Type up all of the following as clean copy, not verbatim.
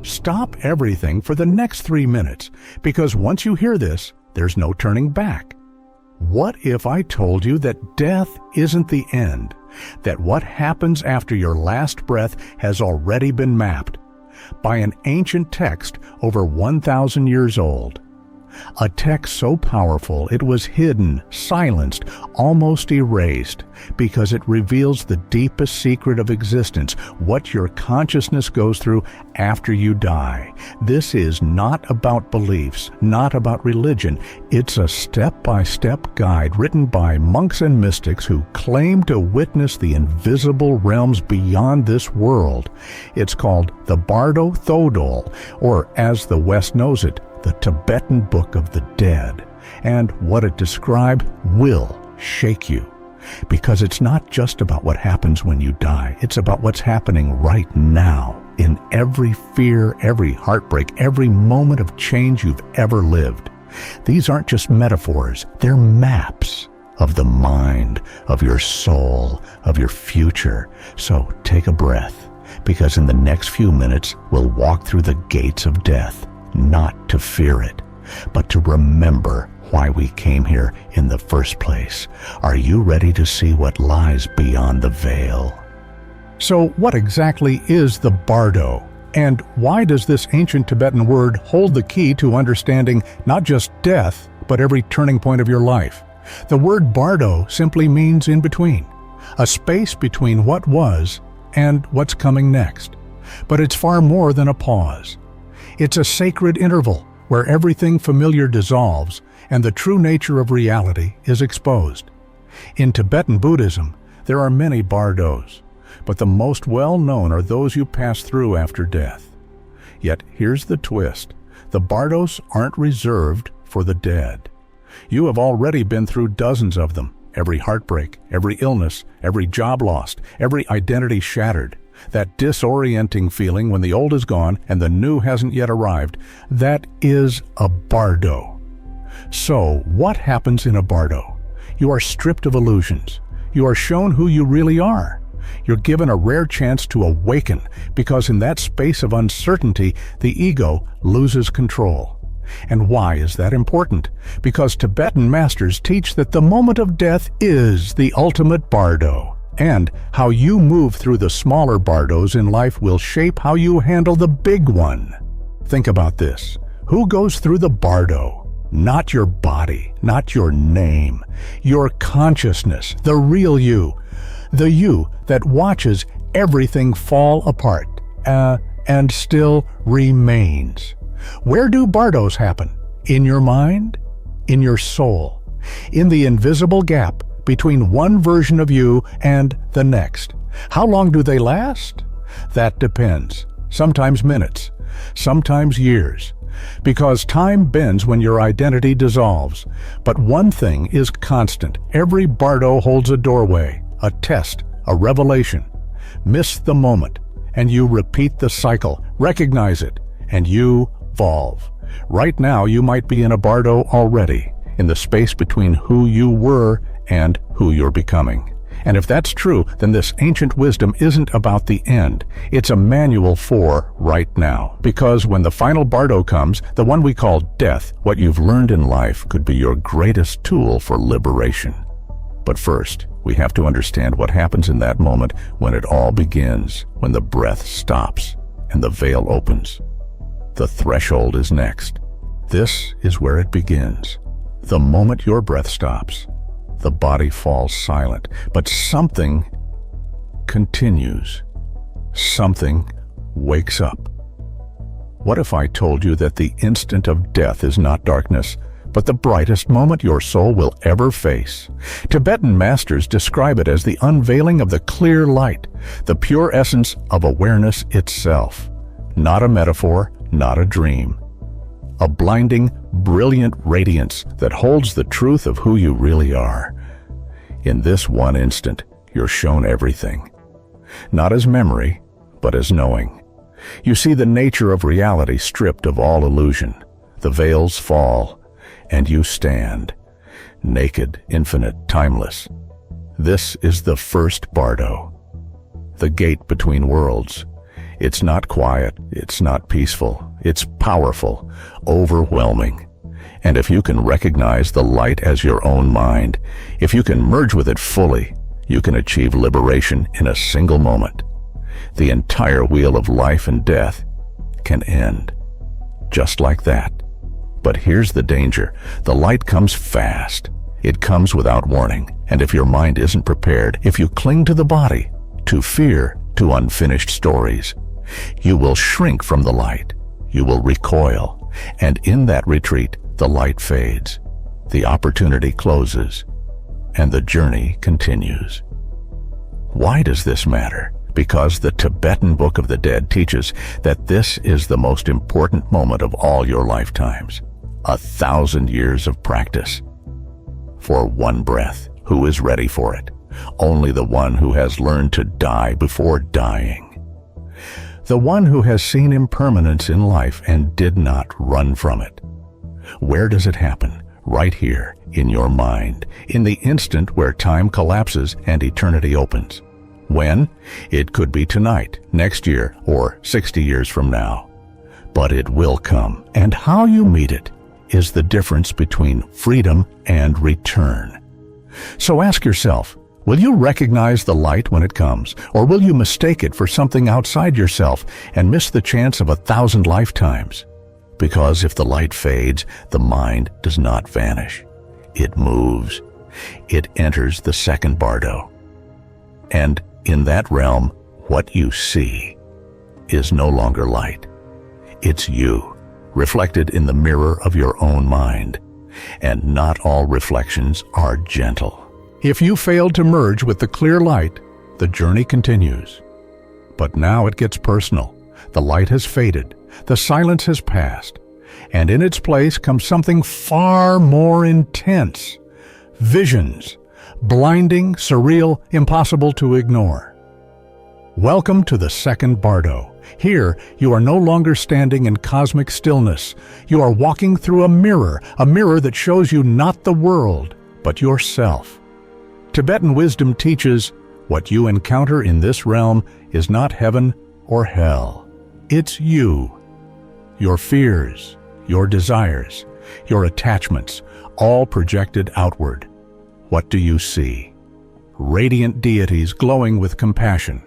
stop everything for the next 3 minutes, because once you hear this, there's no turning back. What if I told you that death isn't the end, that what happens after your last breath has already been mapped by an ancient text over 1,000 years old? A text so powerful it was hidden, silenced, almost erased, because it reveals the deepest secret of existence, what your consciousness goes through after you die. This is not about beliefs, not about religion. It's a step-by-step guide written by monks and mystics who claim to witness the invisible realms beyond this world. It's called the Bardo Thodol, or as the West knows it, the Tibetan Book of the Dead, and what it describes will shake you, because it's not just about what happens when you die, it's about what's happening right now, in every fear, every heartbreak, every moment of change you've ever lived. These aren't just metaphors, they're maps of the mind, of your soul, of your future. So take a breath, because in the next few minutes we'll walk through the gates of death, not to fear it, but to remember why we came here in the first place. Are you ready to see what lies beyond the veil? So what exactly is the Bardo? And why does this ancient Tibetan word hold the key to understanding not just death, but every turning point of your life? The word Bardo simply means in between, a space between what was and what's coming next. But it's far more than a pause. It's a sacred interval where everything familiar dissolves and the true nature of reality is exposed. In Tibetan Buddhism, there are many bardos, but the most well-known are those you pass through after death. Yet here's the twist. The bardos aren't reserved for the dead. You have already been through dozens of them. Every heartbreak, every illness, every job lost, every identity shattered. That disorienting feeling when the old is gone and the new hasn't yet arrived, that is a bardo. So, what happens in a bardo? You are stripped of illusions. You are shown who you really are. You're given a rare chance to awaken, because in that space of uncertainty, the ego loses control. And why is that important? Because Tibetan masters teach that the moment of death is the ultimate bardo. And how you move through the smaller bardos in life will shape how you handle the big one. Think about this. Who goes through the bardo? Not your body, not your name. Your consciousness, the real you. The you that watches everything fall apart, and still remains. Where do bardos happen? In your mind? In your soul? In the invisible gap between one version of you and the next. How long do they last? That depends. Sometimes minutes, sometimes years. Because time bends when your identity dissolves. But one thing is constant. Every bardo holds a doorway, a test, a revelation. Miss the moment, and you repeat the cycle. Recognize it, and you evolve. Right now, you might be in a bardo already, in the space between who you were and who you're becoming. And if that's true, then this ancient wisdom isn't about the end. It's a manual for right now. Because when the final bardo comes, the one we call death, what you've learned in life could be your greatest tool for liberation. But first, we have to understand what happens in that moment when it all begins, when the breath stops and the veil opens. The threshold is next. This is where it begins. The moment your breath stops, the body falls silent, but something continues. Something wakes up. What if I told you that the instant of death is not darkness, but the brightest moment your soul will ever face? Tibetan masters describe it as the unveiling of the clear light, the pure essence of awareness itself. Not a metaphor, not a dream. A blinding, brilliant radiance that holds the truth of who you really are. In this one instant, you're shown everything. Not as memory, but as knowing. You see the nature of reality stripped of all illusion. The veils fall, and you stand. Naked, infinite, timeless. This is the first bardo. The gate between worlds. It's not quiet, it's not peaceful, it's powerful, overwhelming. And if you can recognize the light as your own mind, if you can merge with it fully, you can achieve liberation in a single moment. The entire wheel of life and death can end. Just like that. But here's the danger. The light comes fast. It comes without warning. And if your mind isn't prepared, if you cling to the body, to fear, to unfinished stories, you will shrink from the light. You will recoil. And in that retreat, the light fades. The opportunity closes. And the journey continues. Why does this matter? Because the Tibetan Book of the Dead teaches that this is the most important moment of all your lifetimes. 1,000 years of practice. For one breath. Who is ready for it? Only the one who has learned to die before dying. The one who has seen impermanence in life and did not run from it. Where does it happen? Right here, in your mind, in the instant where time collapses and eternity opens. When? It could be tonight, next year, or 60 years from now. But it will come, and how you meet it is the difference between freedom and return. So ask yourself, will you recognize the light when it comes, or will you mistake it for something outside yourself and miss the chance of 1,000 lifetimes? Because if the light fades, the mind does not vanish. It moves. It enters the second Bardo. And in that realm, what you see is no longer light. It's you, reflected in the mirror of your own mind. And not all reflections are gentle. If you failed to merge with the clear light, the journey continues. But now it gets personal. The light has faded. The silence has passed. And in its place comes something far more intense. Visions. Blinding, surreal, impossible to ignore. Welcome to the second Bardo. Here, you are no longer standing in cosmic stillness. You are walking through a mirror that shows you not the world, but yourself. Tibetan wisdom teaches, what you encounter in this realm is not heaven or hell. It's you. Your fears, your desires, your attachments, all projected outward. What do you see? Radiant deities glowing with compassion.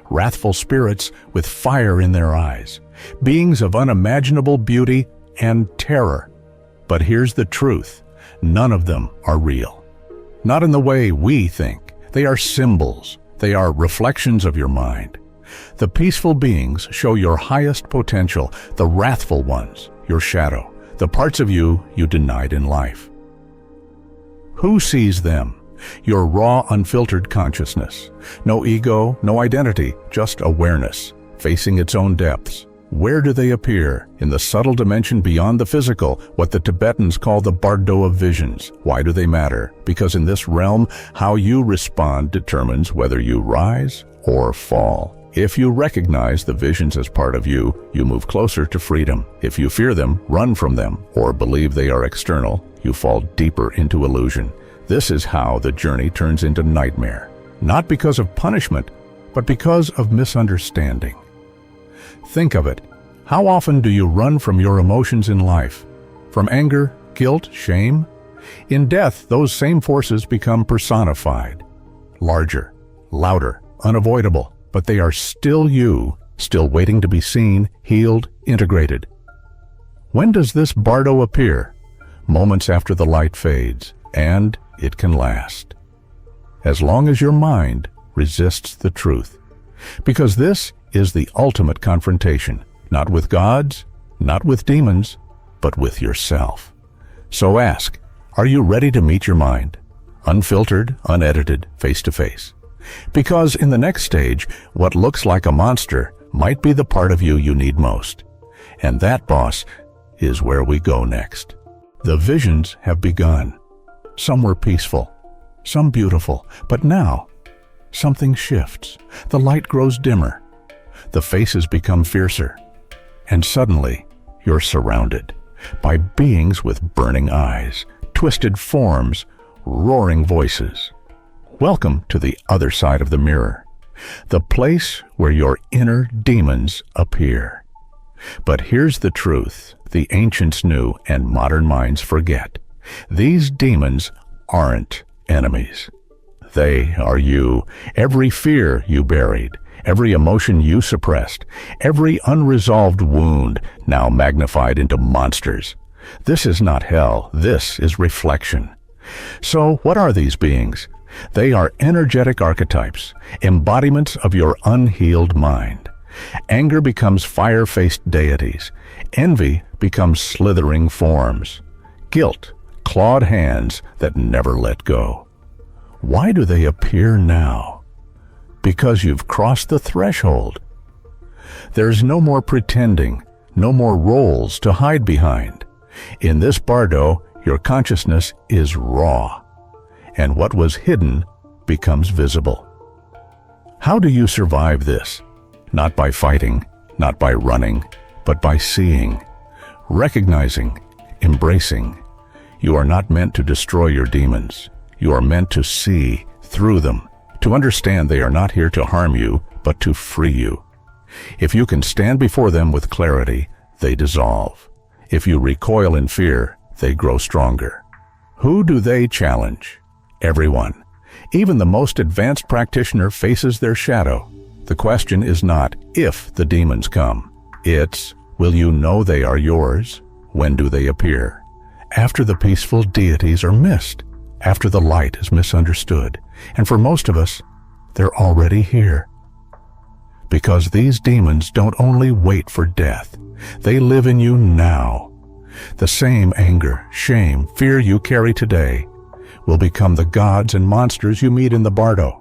Wrathful spirits with fire in their eyes, beings of unimaginable beauty and terror. But here's the truth, none of them are real. Not in the way we think. They are symbols. They are reflections of your mind. The peaceful beings show your highest potential, the wrathful ones, your shadow, the parts of you you denied in life. Who sees them? Your raw, unfiltered consciousness. No ego, no identity, just awareness, facing its own depths. Where do they appear? In the subtle dimension beyond the physical, what the Tibetans call the Bardo of visions. Why do they matter? Because in this realm, how you respond determines whether you rise or fall. If you recognize the visions as part of you, you move closer to freedom. If you fear them, run from them, or believe they are external, you fall deeper into illusion. This is how the journey turns into nightmare. Not because of punishment, but because of misunderstanding. Think of it. How often do you run from your emotions in life? From anger, guilt, shame? In death, those same forces become personified. Larger, louder, unavoidable, but they are still you, still waiting to be seen, healed, integrated. When does this Bardo appear? Moments after the light fades, and it can last. As long as your mind resists the truth. Because this is the ultimate confrontation, not with gods, not with demons, but with yourself. So ask, are you ready to meet your mind? Unfiltered, unedited, face to face. Because in the next stage, what looks like a monster might be the part of you you need most. And that, boss, is where we go next. The visions have begun. Some were peaceful, some beautiful, but now something shifts. The light grows dimmer. The faces become fiercer. And suddenly, you're surrounded by beings with burning eyes, twisted forms, roaring voices. Welcome to the other side of the mirror. the place where your inner demons appear. But here's the truth the ancients knew and modern minds forget. These demons aren't enemies. They are you, every fear you buried, every emotion you suppressed, every unresolved wound now magnified into monsters. This is not hell, this is reflection. So what are these beings? They are energetic archetypes, embodiments of your unhealed mind. Anger becomes fire-faced deities. Envy becomes slithering forms. Guilt, clawed hands that never let go. Why do they appear now? Because you've crossed the threshold. There's no more pretending, no more roles to hide behind. In this bardo, your consciousness is raw, and what was hidden becomes visible. How do you survive this? Not by fighting, not by running, but by seeing, recognizing, embracing. You are not meant to destroy your demons. You are meant to see through them, to understand they are not here to harm you, but to free you. If you can stand before them with clarity, they dissolve. If you recoil in fear, they grow stronger. Who do they challenge? Everyone. Even the most advanced practitioner faces their shadow. The question is not if the demons come. It's, will you know they are yours? When do they appear? After the peaceful deities are missed, after the light is misunderstood, and for most of us, they're already here. Because these demons don't only wait for death, they live in you now. The same anger, shame, fear you carry today will become the gods and monsters you meet in the bardo.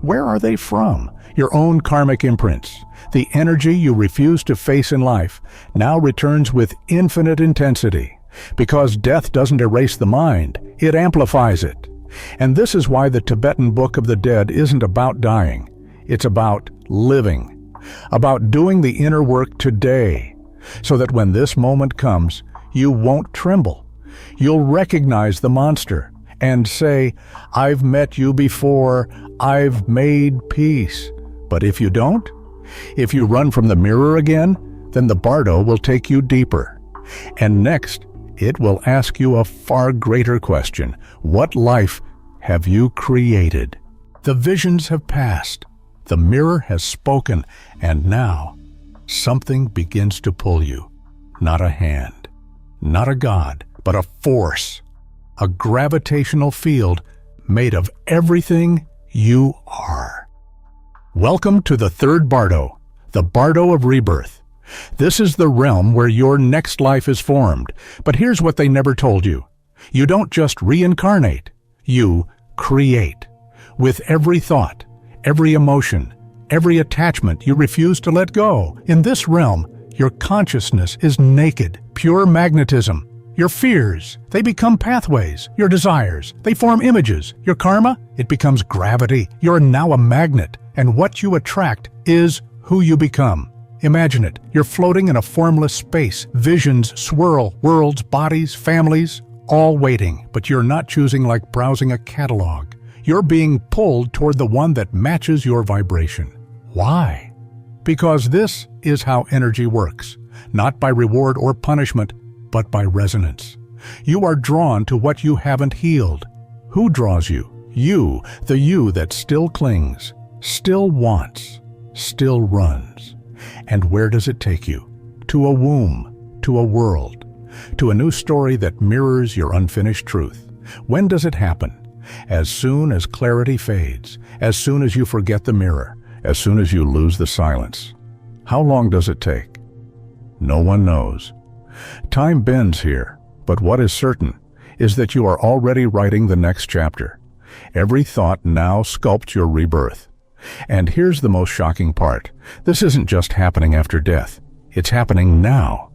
Where are they from? Your own karmic imprints. The energy you refuse to face in life now returns with infinite intensity. Because death doesn't erase the mind, it amplifies it. And this is why the Tibetan Book of the Dead isn't about dying. It's about living, about doing the inner work today, so that when this moment comes, you won't tremble. You'll recognize the monster and say, I've met you before, I've made peace. But if you don't, if you run from the mirror again, then the bardo will take you deeper. And next, it will ask you a far greater question. What life have you created? The visions have passed. The mirror has spoken, and now something begins to pull you. Not a hand, not a god, but a force. A gravitational field made of everything you are. Welcome to the third bardo, the bardo of rebirth. This is the realm where your next life is formed. But here's what they never told you. You don't just reincarnate, you create. With every thought, every emotion, every attachment you refuse to let go. In this realm, your consciousness is naked, pure magnetism. Your fears, they become pathways. Your desires, they form images. Your karma, it becomes gravity. You're now a magnet, and what you attract is who you become. Imagine it. You're floating in a formless space. Visions swirl, worlds, bodies, families, all waiting. But you're not choosing like browsing a catalog. You're being pulled toward the one that matches your vibration. Why? Because this is how energy works. Not by reward or punishment, but by resonance. You are drawn to what you haven't healed. Who draws you? You, the you that still clings, still wants, still runs. And where does it take you? To a womb, to a world, to a new story that mirrors your unfinished truth. When does it happen? As soon as clarity fades, as soon as you forget the mirror, as soon as you lose the silence. How long does it take? No one knows. Time bends here, but what is certain is that you are already writing the next chapter. Every thought now sculpts your rebirth. And here's the most shocking part. This isn't just happening after death. It's happening now.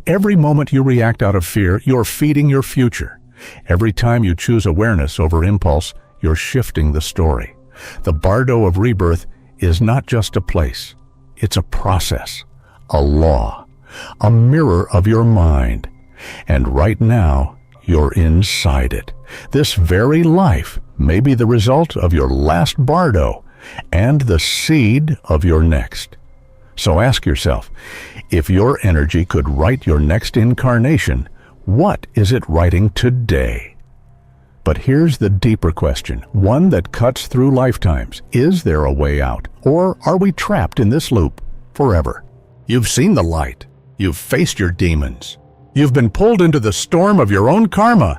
Every moment you react out of fear, you're feeding your future. Every time you choose awareness over impulse, you're shifting the story. The bardo of rebirth is not just a place. It's a process, a law, a mirror of your mind. And right now, you're inside it. This very life may be the result of your last bardo. and the seed of your next. So ask yourself, if your energy could write your next incarnation, what is it writing today? But here's the deeper question, one that cuts through lifetimes. Is there a way out, or are we trapped in this loop forever? You've seen the light. You've faced your demons. You've been pulled into the storm of your own karma,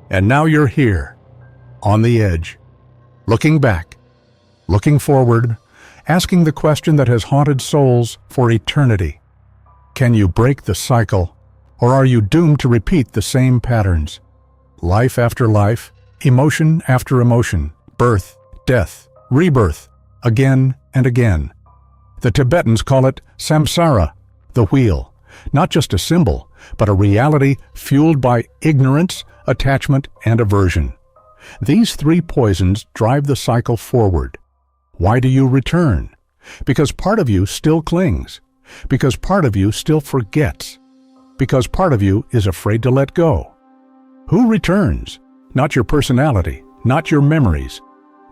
and now you're here, on the edge, looking back, looking forward, asking the question that has haunted souls for eternity. Can you break the cycle, or are you doomed to repeat the same patterns? Life after life, emotion after emotion, birth, death, rebirth, again and again. The Tibetans call it samsara, the wheel, not just a symbol, but a reality fueled by ignorance, attachment, and aversion. These three poisons drive the cycle forward. Why do you return? Because part of you still clings. Because part of you still forgets. Because part of you is afraid to let go. Who returns? Not your personality, not your memories,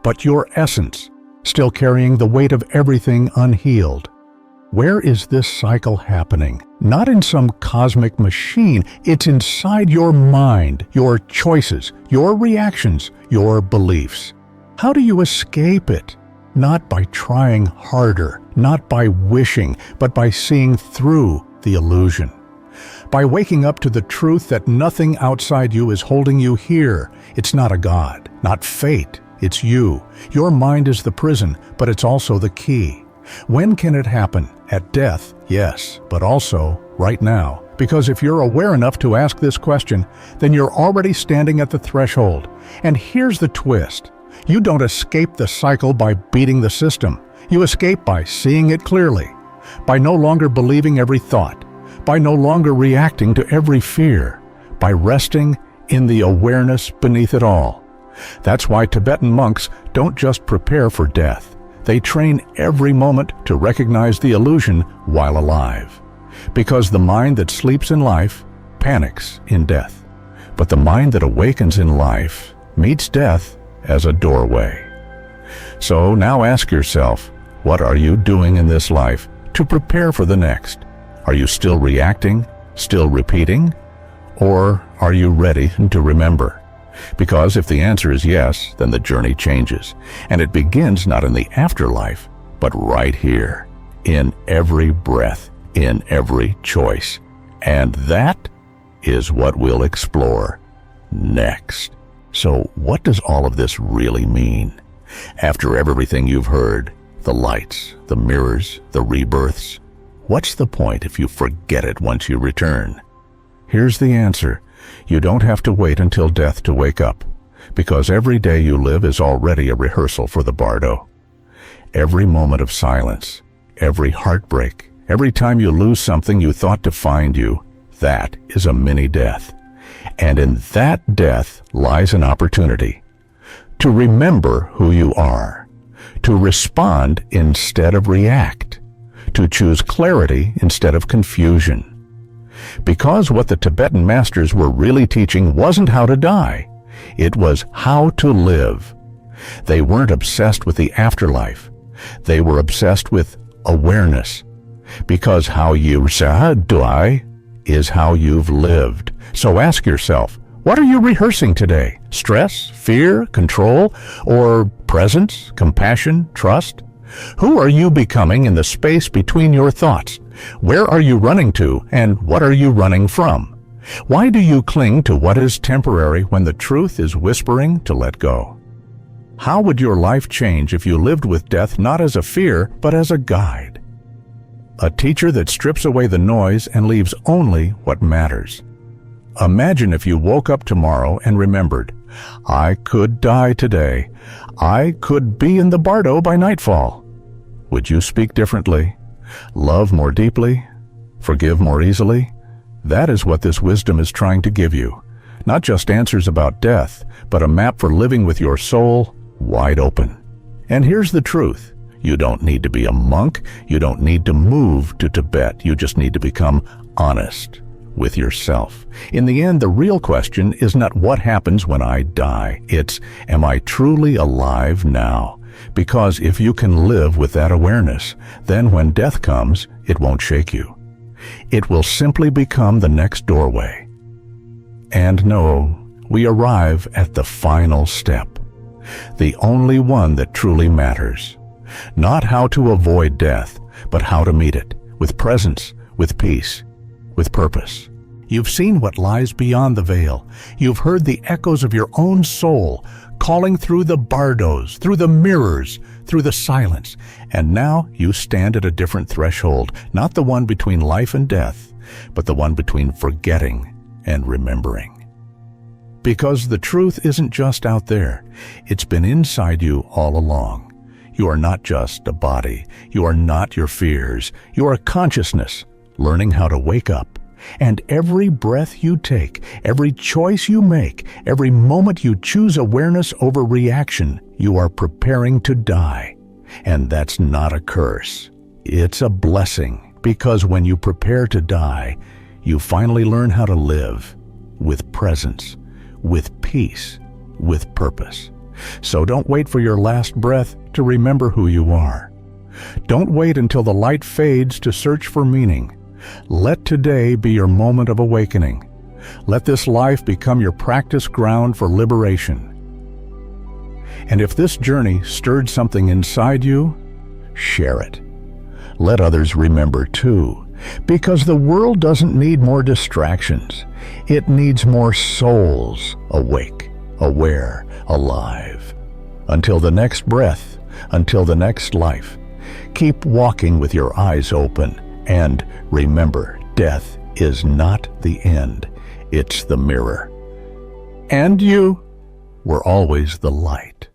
but your essence, still carrying the weight of everything unhealed. Where is this cycle happening? Not in some cosmic machine. It's inside your mind, your choices, your reactions, your beliefs. How do you escape it? Not by trying harder, not by wishing, but by seeing through the illusion. By waking up to the truth that nothing outside you is holding you here. It's not a God, not fate. It's you. Your mind is the prison, but it's also the key. When can it happen? At death, yes, but also right now. Because if you're aware enough to ask this question, then you're already standing at the threshold. And here's the twist. You don't escape the cycle by beating the system. You escape by seeing it clearly, by no longer believing every thought, by no longer reacting to every fear, by resting in the awareness beneath it all. That's why Tibetan monks don't just prepare for death. They train every moment to recognize the illusion while alive. Because the mind that sleeps in life panics in death. But the mind that awakens in life meets death as a doorway. So now ask yourself, what are you doing in this life to prepare for the next? Are you still reacting, still repeating? Or are you ready to remember? Because if the answer is yes, then the journey changes, and it begins not in the afterlife, but right here, in every breath, in every choice. And that is what we'll explore next. So what does all of this really mean? After everything you've heard, the lights, the mirrors, the rebirths, what's the point if you forget it once you return? Here's the answer. You don't have to wait until death to wake up, because every day you live is already a rehearsal for the Bardo. Every moment of silence, every heartbreak, every time you lose something you thought defined you, that is a mini-death. And in that death lies an opportunity to remember who you are, to respond instead of react, to choose clarity instead of confusion. Because what the Tibetan masters were really teaching wasn't how to die, it was how to live. They weren't obsessed with the afterlife. They were obsessed with awareness. Because how you die is how you've lived. So ask yourself, what are you rehearsing today? Stress, fear, control, or presence, compassion, trust? Who are you becoming in the space between your thoughts? Where are you running to, and what are you running from? Why do you cling to what is temporary when the truth is whispering to let go? How would your life change if you lived with death not as a fear, but as a guide? A teacher that strips away the noise and leaves only what matters. Imagine if you woke up tomorrow and remembered, I could die today. I could be in the Bardo by nightfall. Would you speak differently? Love more deeply? Forgive more easily? That is what this wisdom is trying to give you. Not just answers about death, but a map for living with your soul wide open. And here's the truth. You don't need to be a monk. You don't need to move to Tibet. You just need to become honest with yourself. In the end, the real question is not what happens when I die. It's, am I truly alive now? Because if you can live with that awareness, then when death comes, it won't shake you. It will simply become the next doorway. And no, we arrive at the final step, the only one that truly matters. Not how to avoid death, but how to meet it, with presence, with peace, with purpose. You've seen what lies beyond the veil. You've heard the echoes of your own soul calling through the bardos, through the mirrors, through the silence. And now you stand at a different threshold, not the one between life and death, but the one between forgetting and remembering. Because the truth isn't just out there, it's been inside you all along. You are not just a body. You are not your fears. You are a consciousness, learning how to wake up. And every breath you take, every choice you make, every moment you choose awareness over reaction, you are preparing to die. And that's not a curse. It's a blessing, because when you prepare to die, you finally learn how to live with presence, with peace, with purpose. So don't wait for your last breath to remember who you are. Don't wait until the light fades to search for meaning. Let today be your moment of awakening. Let this life become your practice ground for liberation. And if this journey stirred something inside you, share it. Let others remember too, because the world doesn't need more distractions. It needs more souls awake, aware, alive. Until the next breath, until the next life, keep walking with your eyes open. And remember, death is not the end, it's the mirror. And you were always the light.